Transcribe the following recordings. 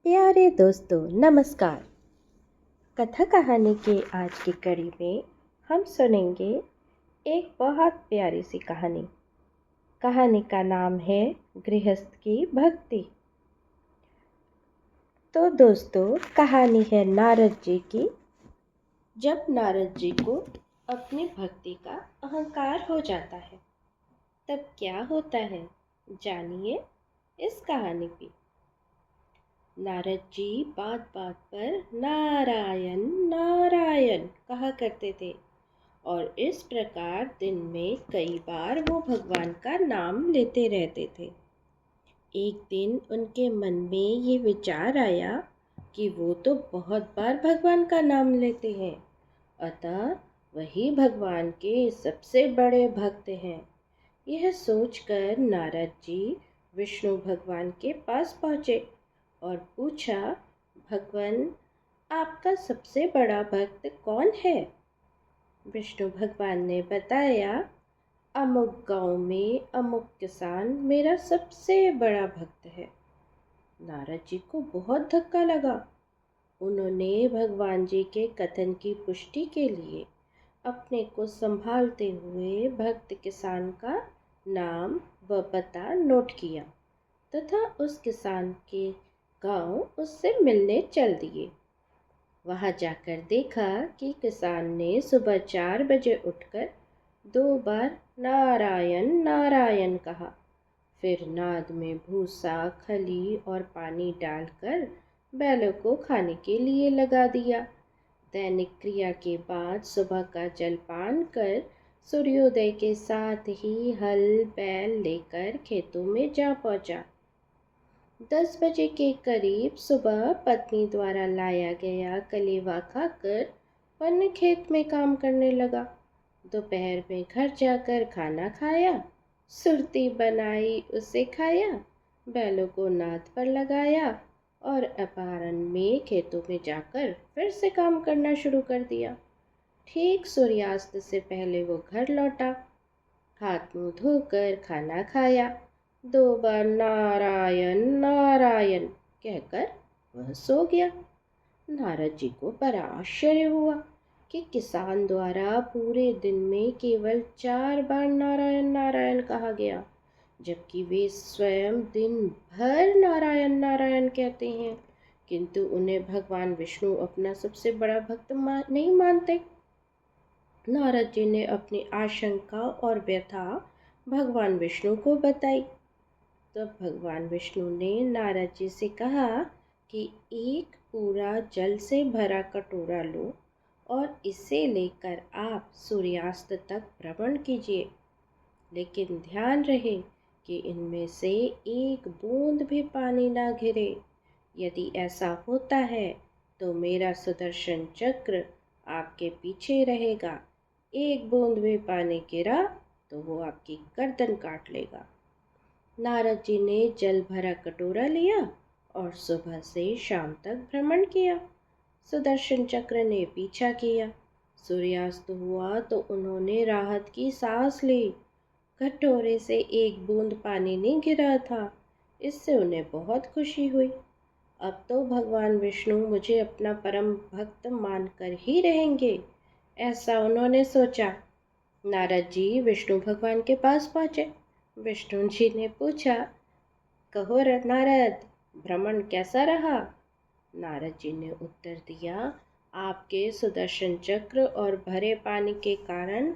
प्यारे दोस्तों नमस्कार। कथा कहानी के आज की कड़ी में हम सुनेंगे एक बहुत प्यारी सी कहानी। कहानी का नाम है गृहस्थ की भक्ति। तो दोस्तों कहानी है नारद जी की। जब नारद जी को अपनी भक्ति का अहंकार हो जाता है तब क्या होता है, जानिए इस कहानी की। नारद जी बात बात पर नारायण नारायण कहा करते थे और इस प्रकार दिन में कई बार वो भगवान का नाम लेते रहते थे। एक दिन उनके मन में ये विचार आया कि वो तो बहुत बार भगवान का नाम लेते हैं, अतः वही भगवान के सबसे बड़े भक्त हैं। यह सोचकर नारद जी विष्णु भगवान के पास पहुँचे और पूछा, भगवान आपका सबसे बड़ा भक्त कौन है? विष्णु भगवान ने बताया, अमुक गांव में अमुक किसान मेरा सबसे बड़ा भक्त है। नारद जी को बहुत धक्का लगा। उन्होंने भगवान जी के कथन की पुष्टि के लिए अपने को संभालते हुए भक्त किसान का नाम व पता नोट किया तथा उस किसान के गांव उससे मिलने चल दिए। वहां जाकर देखा कि किसान ने सुबह 4 बजे उठकर 2 बार नारायण नारायण कहा, फिर नाद में भूसा खली और पानी डालकर बैलों को खाने के लिए लगा दिया। दैनिक क्रिया के बाद सुबह का जलपान कर सूर्योदय के साथ ही हल बैल लेकर खेतों में जा पहुंचा। 10 बजे के करीब सुबह पत्नी द्वारा लाया गया कलेवा खाकर वन्य खेत में काम करने लगा। दोपहर में घर जाकर खाना खाया, सुरती बनाई उसे खाया, बैलों को नाद पर लगाया और अपराह्न में खेतों में जाकर फिर से काम करना शुरू कर दिया। ठीक सूर्यास्त से पहले वो घर लौटा, हाथ मुंह धोकर खाना खाया, 2 बार नारायण नारायण कहकर वह सो गया। नारद जी को बड़ा आश्चर्य हुआ कि किसान द्वारा पूरे दिन में केवल 4 बार नारायण नारायण कहा गया, जबकि वे स्वयं दिन भर नारायण नारायण कहते हैं, किंतु उन्हें भगवान विष्णु अपना सबसे बड़ा भक्त नहीं मानते। नारद जी ने अपनी आशंका और व्यथा भगवान विष्णु को बताई। तब भगवान विष्णु ने नारद जी से कहा कि एक पूरा जल से भरा कटोरा लो और इसे लेकर आप सूर्यास्त तक भ्रमण कीजिए, लेकिन ध्यान रहे कि इनमें से एक बूंद भी पानी ना गिरे। यदि ऐसा होता है तो मेरा सुदर्शन चक्र आपके पीछे रहेगा। एक बूंद भी पानी गिरा तो वो आपकी गर्दन काट लेगा। नारद जी ने जल भरा कटोरा लिया और सुबह से शाम तक भ्रमण किया। सुदर्शन चक्र ने पीछा किया। सूर्यास्त हुआ तो उन्होंने राहत की सांस ली। कटोरे से एक बूंद पानी नहीं गिरा था। इससे उन्हें बहुत खुशी हुई। अब तो भगवान विष्णु मुझे अपना परम भक्त मानकर ही रहेंगे, ऐसा उन्होंने सोचा। नारद जी विष्णु भगवान के पास पहुंचे। विष्णु जी ने पूछा, कहो नारद, भ्रमण कैसा रहा? नारद जी ने उत्तर दिया, आपके सुदर्शन चक्र और भरे पानी के कारण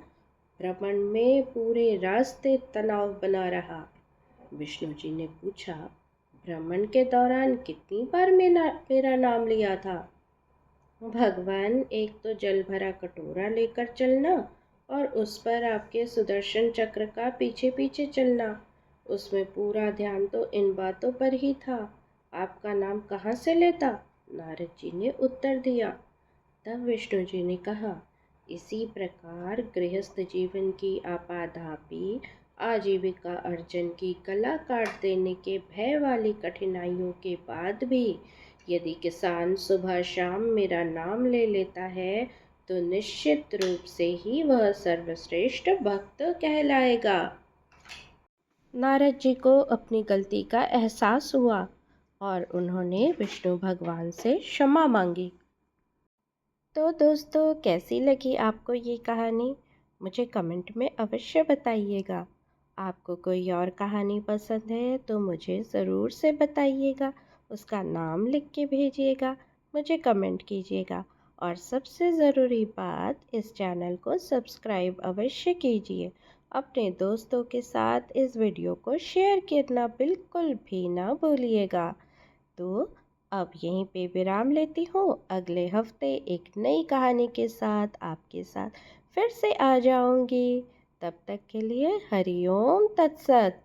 भ्रमण में पूरे रास्ते तनाव बना रहा। विष्णु जी ने पूछा, भ्रमण के दौरान कितनी बार मेरा नाम लिया था? भगवान, एक तो जल भरा कटोरा लेकर चलना और उस पर आपके सुदर्शन चक्र का पीछे पीछे चलना, उसमें पूरा ध्यान तो इन बातों पर ही था। आपका नाम कहाँ से लेता? नारद जी ने उत्तर दिया। तब विष्णु जी ने कहा, इसी प्रकार गृहस्थ जीवन की आपाधापी आजीविका अर्जन की कला काट देने के भय वाली कठिनाइयों के बाद भी यदि किसान सुबह शाम मेरा नाम ले लेता है तो निश्चित रूप से ही वह सर्वश्रेष्ठ भक्त कहलाएगा। नारद जी को अपनी गलती का एहसास हुआ और उन्होंने विष्णु भगवान से क्षमा मांगी। तो दोस्तों, कैसी लगी आपको ये कहानी? मुझे कमेंट में अवश्य बताइएगा। आपको कोई और कहानी पसंद है तो मुझे ज़रूर से बताइएगा। उसका नाम लिख के भेजिएगा, मुझे कमेंट कीजिएगा। और सबसे ज़रूरी बात, इस चैनल को सब्सक्राइब अवश्य कीजिए। अपने दोस्तों के साथ इस वीडियो को शेयर करना बिल्कुल भी ना भूलिएगा। तो अब यहीं पे विराम लेती हूँ। अगले हफ्ते एक नई कहानी के साथ आपके साथ फिर से आ जाऊंगी। तब तक के लिए हरि ओम तत्सत।